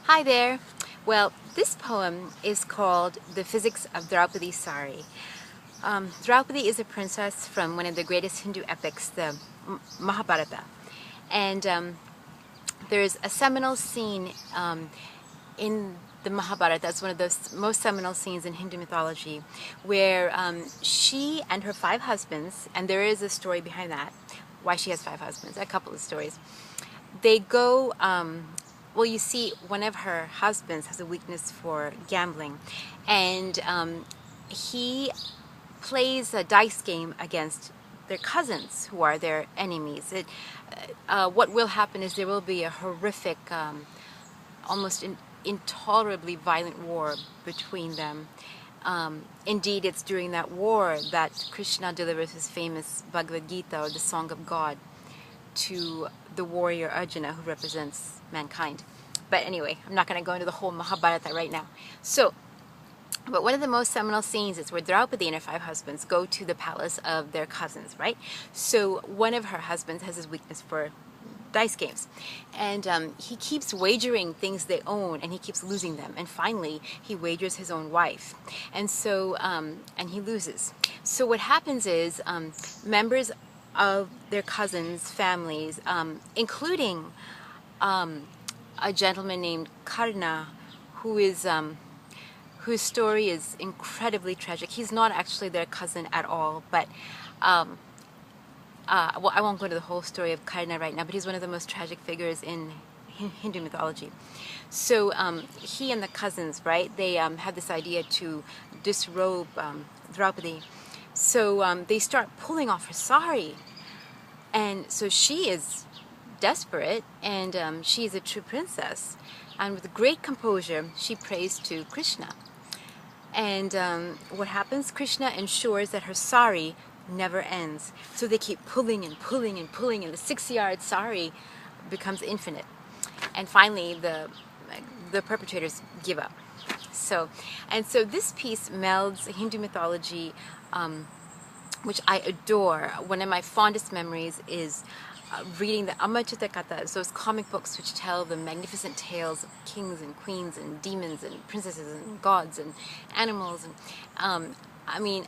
Hi there. Well, this poem is called The Physics of Draupadi Sari. Draupadi is a princess from one of the greatest Hindu epics, the Mahabharata. And there's a seminal scene in the Mahabharata, that's one of those most seminal scenes in Hindu mythology, where she and her 5 husbands, and there is a story behind that, why she has 5 husbands, a couple of stories. They go, well, you see, one of her husbands has a weakness for gambling, and he plays a dice game against their cousins, who are their enemies. What will happen is there will be a horrific, almost intolerably violent war between them. Indeed, it's during that war that Krishna delivers his famous Bhagavad Gita, or the Song of God, to the warrior Arjuna, who represents mankind. But anyway, I'm not going to go into the whole Mahabharata right now. But one of the most seminal scenes is where Draupadi and her 5 husbands go to the palace of their cousins, right? So one of her husbands has his weakness for dice games, and he keeps wagering things they own, and he keeps losing them, and finally he wagers his own wife, and so and he loses. So what happens is members of their cousins' families, including a gentleman named Karna, who is whose story is incredibly tragic. He's not actually their cousin at all, but well, I won't go into the whole story of Karna right now, but he's one of the most tragic figures in Hindu mythology. So he and the cousins, right, they have this idea to disrobe Draupadi. So they start pulling off her sari, and so she is desperate, and she is a true princess, and with great composure she prays to Krishna. And what happens? Krishna ensures that her sari never ends. So they keep pulling and pulling and pulling, and the 6-yard sari becomes infinite. And finally, the perpetrators give up. So this piece melds Hindu mythology, which I adore. One of my fondest memories is reading the Kathas, those comic books which tell the magnificent tales of kings and queens and demons and princesses and gods and animals. And I mean,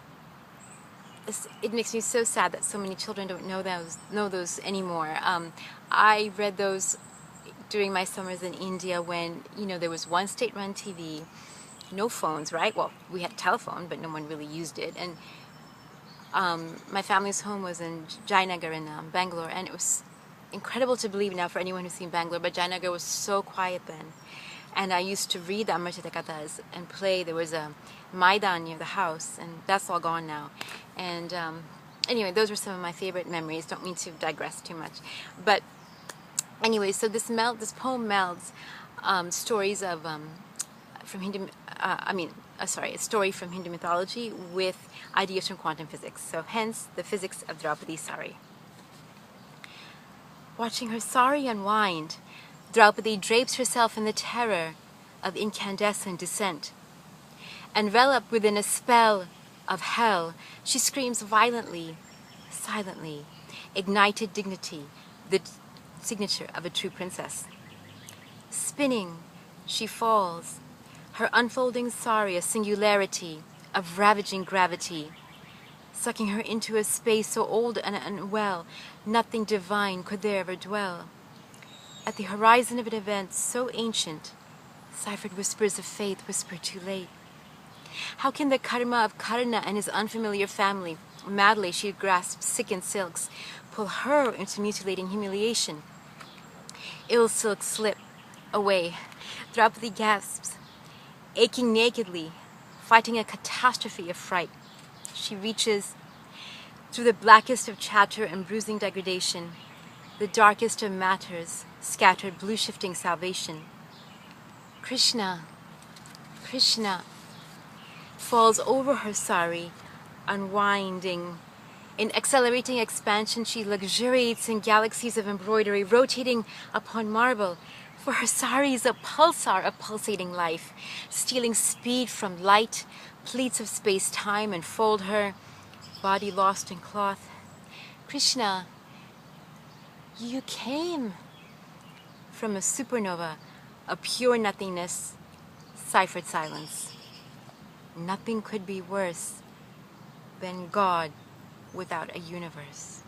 it makes me so sad that so many children don't know those anymore. I read those during my summers in India when, you know, there was one state-run TV, no phones, right? Well, we had a telephone, but no one really used it. And my family's home was in Jayanagar in Bangalore, and it was incredible to believe now for anyone who's seen Bangalore, but Jayanagar was so quiet then. And I used to read the Kathas and play. There was a Maidan near the house, and that's all gone now. And anyway, those were some of my favorite memories. Don't mean to digress too much. But anyway, so this poem melds stories of from Hindu, a story from Hindu mythology with ideas from quantum physics. So hence, the physics of Draupadi Sari. Watching her sari unwind, Draupadi drapes herself in the terror of incandescent descent. Enveloped within a spell of hell, she screams violently, silently, ignited dignity, the signature of a true princess. Spinning, she falls, her unfolding sari a singularity of ravaging gravity, sucking her into a space so old and unwell, nothing divine could there ever dwell. At the horizon of an event so ancient, ciphered whispers of faith whisper too late. How can the karma of Karna and his unfamiliar family, madly she grasps silken silks, pull her into mutilating humiliation? Ill silks slip away. Draupadi gasps, aching nakedly, fighting a catastrophe of fright. She reaches through the blackest of chatter and bruising degradation, the darkest of matters, scattered blue-shifting salvation. Krishna, Krishna, falls over her sari, unwinding. In accelerating expansion, she luxuriates in galaxies of embroidery, rotating upon marble. For her sari is a pulsar of pulsating life, stealing speed from light, pleats of space-time enfold her, body lost in cloth. Krishna, you came from a supernova a pure nothingness, ciphered silence. Nothing could be worse than God without a universe.